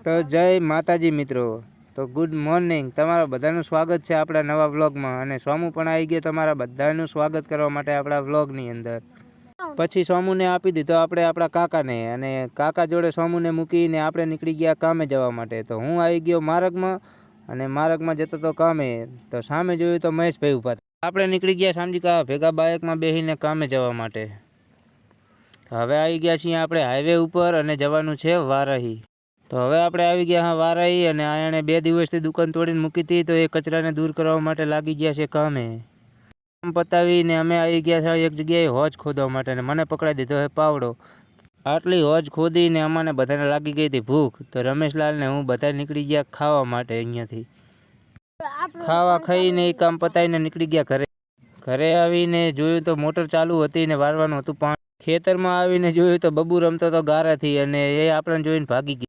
તો જય માતાજી મિત્રો, તો ગુડ મોર્નિંગ, તમારા બધાનું સ્વાગત છે આપણા નવા વ્લોગમાં. અને સોમુ પણ આવી ગયો તમારા બધાનું સ્વાગત કરવા માટે આપણા વ્લોગની અંદર. પછી સોમુને આપી દીધો આપણે આપણા કાકાને, અને કાકા જોડે સોમુને મૂકીને આપણે નીકળી ગયા કામે જવા માટે. તો હું આવી ગયો માર્ગમાં, અને માર્ગમાં જતો તો કામે. તો સામે જોયું તો મહેશભાઈ ઊભા હતા. આપણે નીકળી ગયા સામજીકા ભેગા બાઇકમાં બેસીને કામે જવા માટે. હવે આવી ગયા છીએ આપણે હાઈવે ઉપર, અને જવાનું છે વારાહી. તો હવે આપણે આવી ગયા હા વારાહી, અને આણે 2 દિવસથી દુકાન તોડીને મૂકી હતી, તો એ કચરાને દૂર કરવા માટે લાગી ગયા છે કામે. કામ પતાવીને અમે આવી ગયા છે એક જગ્યાએ હોજ ખોદવા માટે, અને મને પકડાઈ દીધો છે પાવડો. આટલી હોજ ખોદીને અમને બધાને લાગી ગઈ હતી ભૂખ. તો રમેશલાલને હું બધા નીકળી ગયા ખાવા માટે. અહીંયાથી ખાવા ખાઈને એ કામ પતાવીને નીકળી ગયા ઘરે. ઘરે આવીને જોયું તો મોટર ચાલુ હતી ને વારવાનું હતું પાણી. ખેતરમાં આવીને જોયું તો બબુ રમતો તો ગારાથી, અને એ આપણને જોઈને ભાગી ગયો.